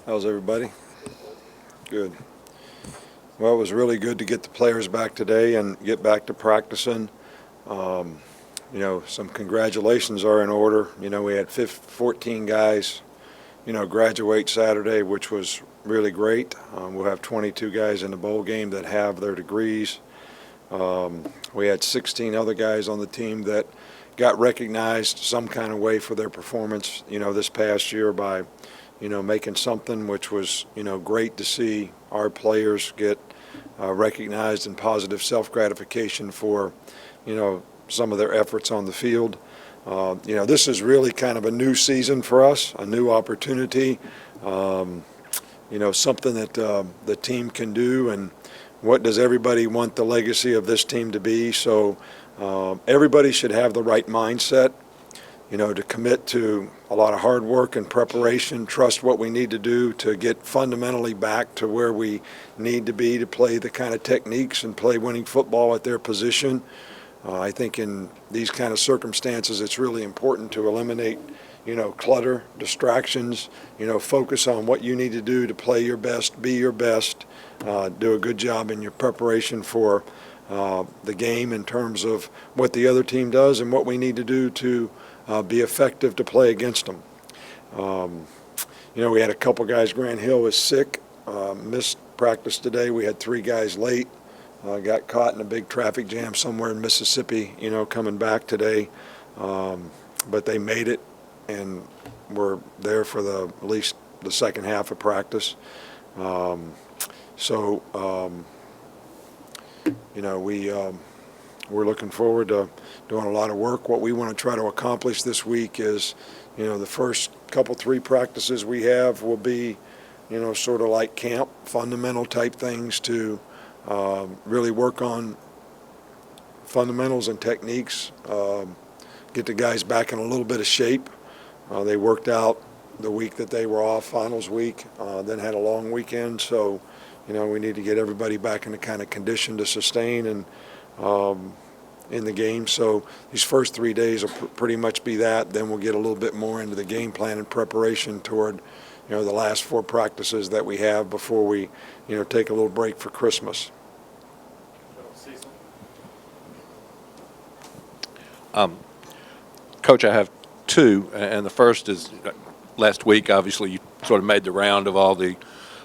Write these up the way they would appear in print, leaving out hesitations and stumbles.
How's everybody? Good. Well, it was really good to get the players back today and get back to practicing. Um, some congratulations are in order. We had 14 guys, graduate Saturday, which was really great. We'll have 22 guys in the bowl game that have their degrees. We had 16 other guys on the team that got recognized some kind of way for their performance, this past year by making something, which was, great to see our players get recognized and positive self-gratification for, some of their efforts on the field. This is really kind of a new season for us, a new opportunity, something that the team can do, and what does everybody want the legacy of this team to be. So everybody should have the right mindset, to commit to a lot of hard work and preparation, trust what we need to do to get fundamentally back to where we need to be to play the kind of techniques and play winning football at their position. I think in these kind of circumstances, it's really important to eliminate, clutter, distractions, focus on what you need to do to play your best, be your best, do a good job in your preparation for the game in terms of what the other team does and what we need to do to be effective to play against them. We had a couple guys. Grant Hill was sick, missed practice today. We had 3 guys late, got caught in a big traffic jam somewhere in Mississippi, coming back today. But they made it and were there for at least the second half of practice. We're looking forward to doing a lot of work. What we want to try to accomplish this week is, the first 3 practices we have will be, sort of like camp, fundamental type things to really work on fundamentals and techniques, get the guys back in a little bit of shape. They worked out the week that they were off, finals week, then had a long weekend. So, we need to get everybody back in the kind of condition to sustain and in the game. So these first 3 days will pretty much be that. Then we'll get a little bit more into the game plan and preparation toward, the last 4 practices that we have before we, take a little break for Christmas. Coach, I have 2, and the first is last week, obviously, you sort of made the round of all the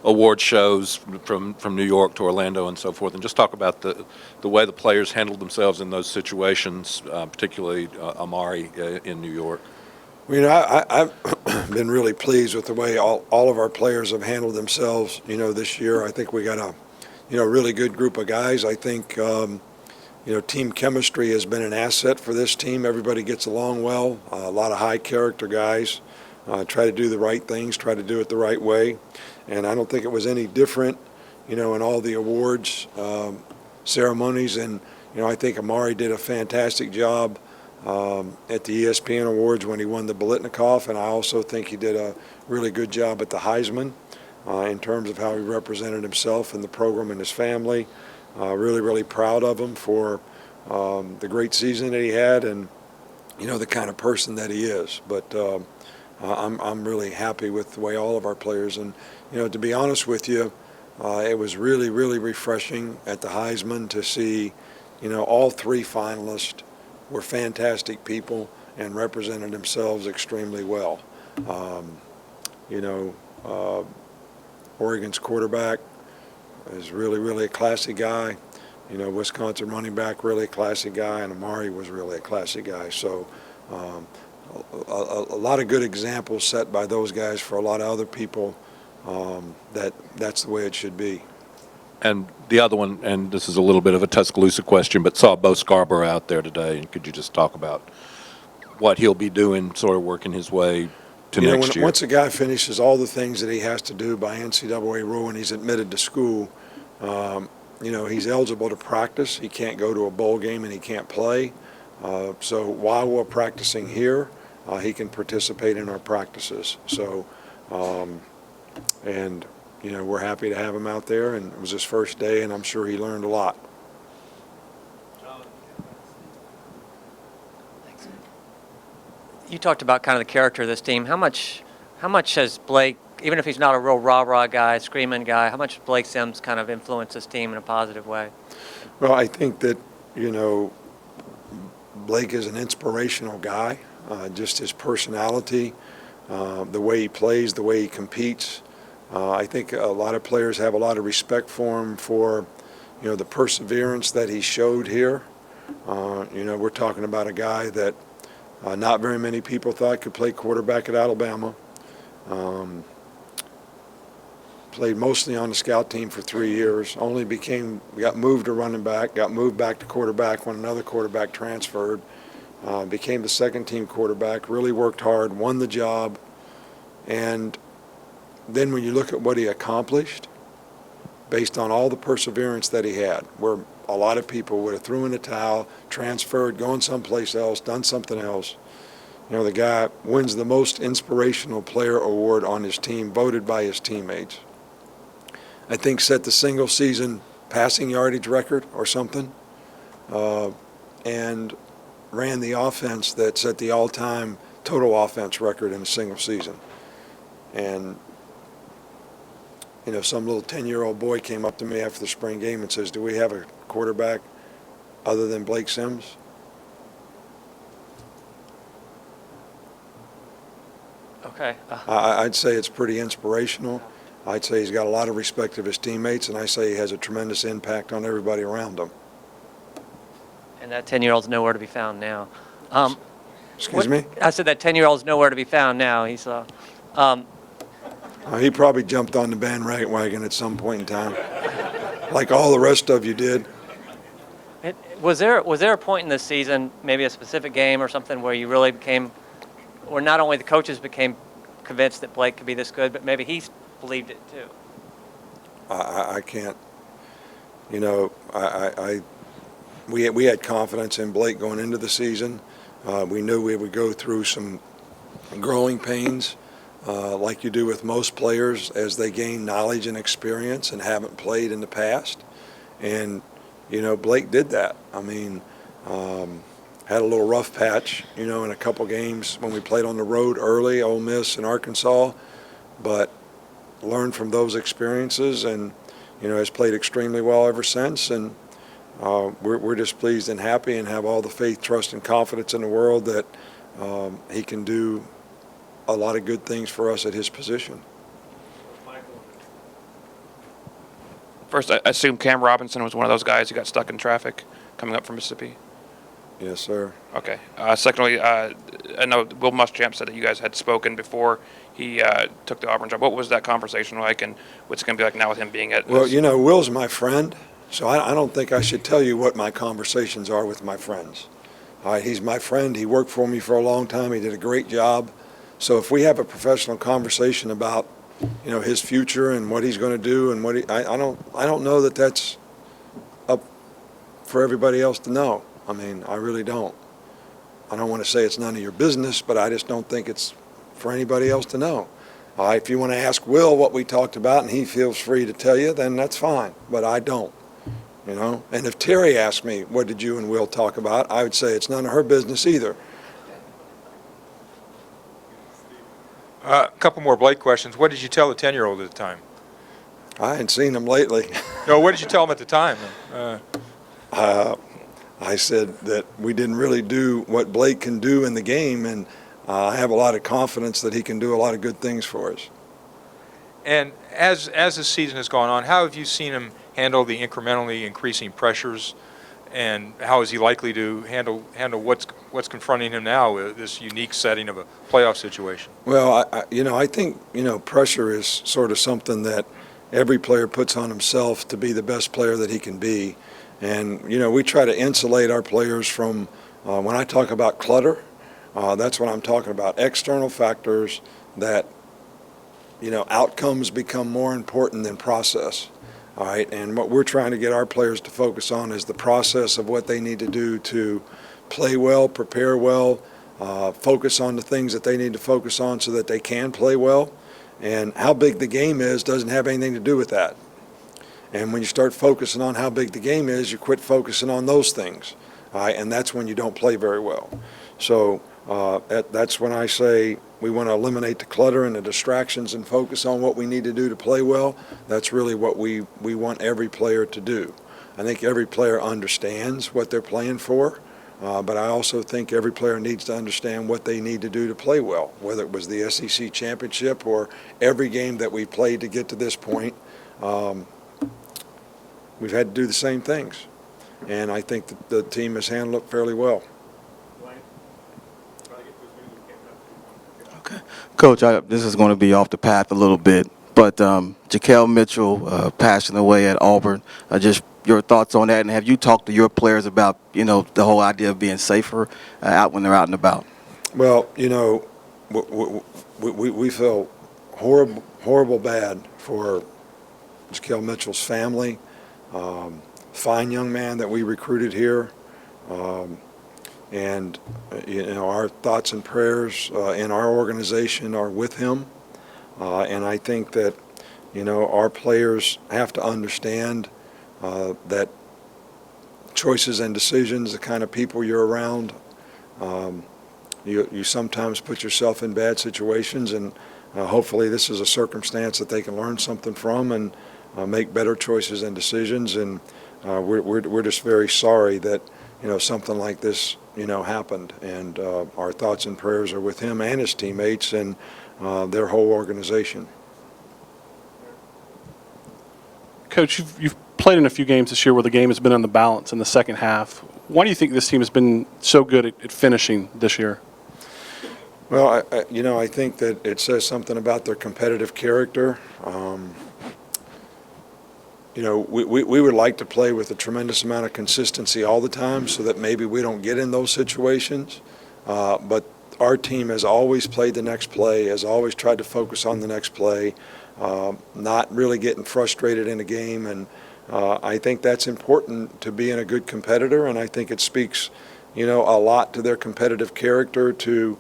award shows from New York to Orlando and so forth, and just talk about the way the players handled themselves in those situations, particularly Amari in New York. I've been really pleased with the way all of our players have handled themselves, this year. I think we got a, really good group of guys. I think, team chemistry has been an asset for this team. Everybody gets along well, a lot of high character guys. Try to do the right things, try to do it the right way. And I don't think it was any different, in all the awards ceremonies. And, I think Amari did a fantastic job at the ESPN Awards when he won the Biletnikoff. And I also think he did a really good job at the Heisman in terms of how he represented himself and the program and his family. Really, really proud of him for the great season that he had and, the kind of person that he is. But I'm really happy with the way all of our players, and to be honest with you, it was really, really refreshing at the Heisman to see, all 3 finalists were fantastic people and represented themselves extremely well. Oregon's quarterback is really, really a classy guy. Wisconsin running back, really a classy guy, and Amari was really a classy guy. So a lot of good examples set by those guys for a lot of other people. That's the way it should be. And the other one, and this is a little bit of a Tuscaloosa question, but saw Bo Scarborough out there today, and could you just talk about what he'll be doing, sort of working his way to next year? Once a guy finishes all the things that he has to do by NCAA rule and he's admitted to school, he's eligible to practice. He can't go to a bowl game and he can't play. So while we're practicing here, he can participate in our practices. So, we're happy to have him out there, and it was his first day, and I'm sure he learned a lot. You talked about kind of the character of this team. How much has Blake even if he's not a real rah-rah guy, screaming guy, how much Blake Sims kind of influenced this team in a positive way? Well, I think that, Blake is an inspirational guy, just his personality, the way he plays, the way he competes. I think a lot of players have a lot of respect for him for, the perseverance that he showed here. We're talking about a guy that not very many people thought could play quarterback at Alabama. Played mostly on the scout team for 3 years, got moved to running back, got moved back to quarterback when another quarterback transferred, became the second team quarterback, really worked hard, won the job. And then when you look at what he accomplished, based on all the perseverance that he had, where a lot of people would have threw in the towel, transferred, gone someplace else, done something else. The guy wins the most inspirational player award on his team, voted by his teammates. I think set the single season passing yardage record or something, and ran the offense that set the all-time total offense record in a single season. And, some little 10-year-old boy came up to me after the spring game and says, "Do we have a quarterback other than Blake Sims?" Okay. I'd say it's pretty inspirational. I'd say he's got a lot of respect of his teammates, and I say he has a tremendous impact on everybody around him. And that 10-year-old's nowhere to be found now. Excuse me? I said that 10-year-old's nowhere to be found now. He probably jumped on the bandwagon at some point in time, like all the rest of you did. Was there a point in this season, maybe a specific game or something, where you really where not only the coaches became convinced that Blake could be this good, but maybe he believed it too? I can't. We had confidence in Blake going into the season. We knew we would go through some growing pains, like you do with most players as they gain knowledge and experience and haven't played in the past. And, Blake did that. I mean, had a little rough patch, in a couple games when we played on the road early, Ole Miss and Arkansas, but learned from those experiences and, has played extremely well ever since. And we're just pleased and happy and have all the faith, trust, and confidence in the world that he can do a lot of good things for us at his position. First, I assume Cam Robinson was one of those guys who got stuck in traffic coming up from Mississippi. Yes, sir. Okay. Secondly, I know Will Muschamp said that you guys had spoken before he took the Auburn job. What was that conversation like, and what's it going to be like now with him being at? Well, Will's my friend, so I don't think I should tell you what my conversations are with my friends. All right, he's my friend. He worked for me for a long time. He did a great job. So if we have a professional conversation about, his future and what he's going to do and I don't know that that's up for everybody else to know. I mean, I really don't. I don't want to say it's none of your business, but I just don't think it's for anybody else to know. If you want to ask Will what we talked about and he feels free to tell you, then that's fine, but I don't. And if Terry asked me, what did you and Will talk about, I would say it's none of her business either. A couple more Blake questions. What did you tell the 10-year-old at the time? I hadn't seen him lately. No, what did you tell him at the time? I said that we didn't really do what Blake can do in the game, and I have a lot of confidence that he can do a lot of good things for us. And as this season has gone on, how have you seen him handle the incrementally increasing pressures, and how is he likely to handle what's confronting him now with this unique setting of a playoff situation? Well, I think pressure is sort of something that every player puts on himself to be the best player that he can be. And, we try to insulate our players from, when I talk about clutter, that's what I'm talking about, external factors that, outcomes become more important than process. All right, and what we're trying to get our players to focus on is the process of what they need to do to play well, prepare well, focus on the things that they need to focus on so that they can play well. And how big the game is doesn't have anything to do with that. And when you start focusing on how big the game is, you quit focusing on those things. All right, and that's when you don't play very well. So That's when I say we want to eliminate the clutter and the distractions and focus on what we need to do to play well. That's really what we want every player to do. I think every player understands what they're playing for, but I also think every player needs to understand what they need to do to play well, whether it was the SEC championship or every game that we played to get to this point. We've had to do the same things, and I think that the team has handled it fairly well. Coach, this is going to be off the path a little bit, but Jaquel Mitchell passing away at Auburn, just your thoughts on that, and have you talked to your players about, the whole idea of being safer out when they're out and about? Well, we feel horrible bad for Jaquel Mitchell's family. Fine young man that we recruited here. And our thoughts and prayers in our organization are with him. And I think that, our players have to understand that choices and decisions, the kind of people you're around, you sometimes put yourself in bad situations, and hopefully this is a circumstance that they can learn something from and make better choices and decisions. And we're just very sorry that, something like this, happened. And our thoughts and prayers are with him and his teammates and their whole organization. Coach, you've played in a few games this year where the game has been on the balance in the second half. Why do you think this team has been so good at finishing this year? Well, I think that it says something about their competitive character. We would like to play with a tremendous amount of consistency all the time so that maybe we don't get in those situations. But our team has always played the next play, has always tried to focus on the next play, not really getting frustrated in a game. And I think that's important to being a good competitor, and I think it speaks, a lot to their competitive character to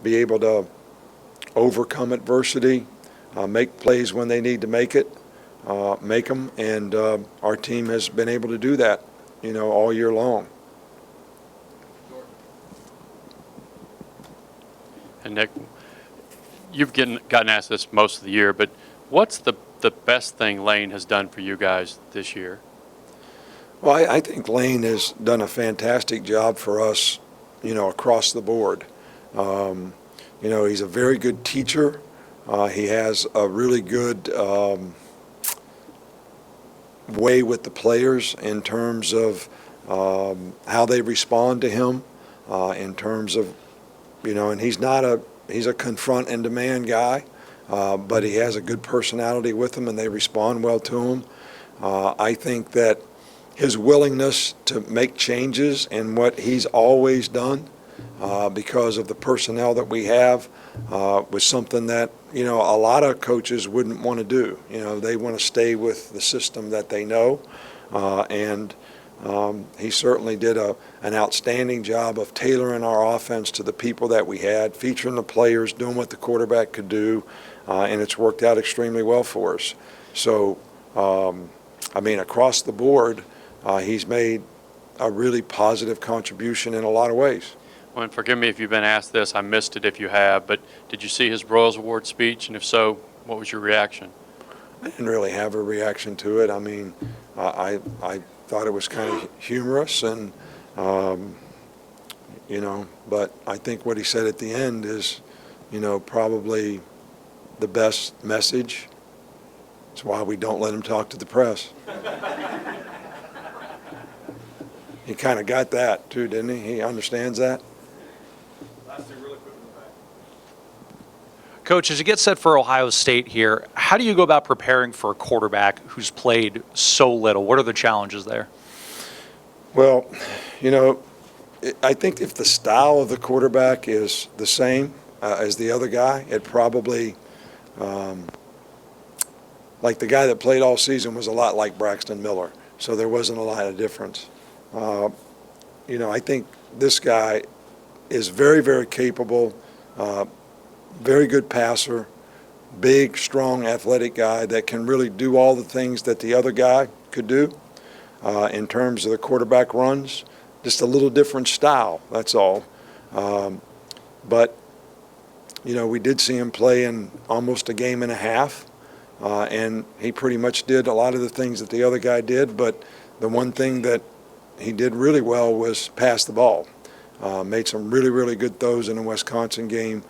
be able to overcome adversity, make plays when they need to make them, and our team has been able to do that, all year long. And Nick, you've gotten asked this most of the year, but what's the best thing Lane has done for you guys this year? Well, I think Lane has done a fantastic job for us, across the board. He's a very good teacher. He has a really good way with the players in terms of how they respond to him, in terms of, and he's a confront and demand guy, but he has a good personality with them and they respond well to him. I think that his willingness to make changes in what he's always done because of the personnel that we have was something that, a lot of coaches wouldn't want to do. They want to stay with the system that they know. And he certainly did an outstanding job of tailoring our offense to the people that we had, featuring the players, doing what the quarterback could do, and it's worked out extremely well for us. So, across the board, he's made a really positive contribution in a lot of ways. Well, and forgive me if you've been asked this, I missed it if you have, but did you see his Broyles Award speech? And if so, what was your reaction? I didn't really have a reaction to it. I thought it was kind of humorous, and but I think what he said at the end is, probably the best message. That's why we don't let him talk to the press. He kind of got that too, didn't he? He understands that. Coach, as you get set for Ohio State here, how do you go about preparing for a quarterback who's played so little? What are the challenges there? Well, I think if the style of the quarterback is the same as the other guy, it probably, like the guy that played all season was a lot like Braxton Miller, so there wasn't a lot of difference. I think this guy is very, very capable, very good passer, big, strong, athletic guy that can really do all the things that the other guy could do in terms of the quarterback runs. Just a little different style, that's all. But, you know, we did see him play in almost a game and a half, and he pretty much did a lot of the things that the other guy did, but the one thing that he did really well was pass the ball. Made some really, really good throws in the Wisconsin game,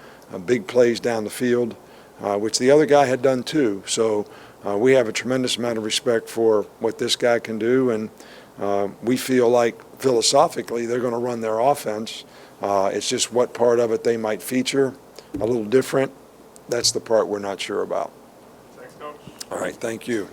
big plays down the field, which the other guy had done too. So we have a tremendous amount of respect for what this guy can do, and we feel like philosophically they're going to run their offense. It's just what part of it they might feature a little different. That's the part we're not sure about. Thanks, Coach. All right, thank you.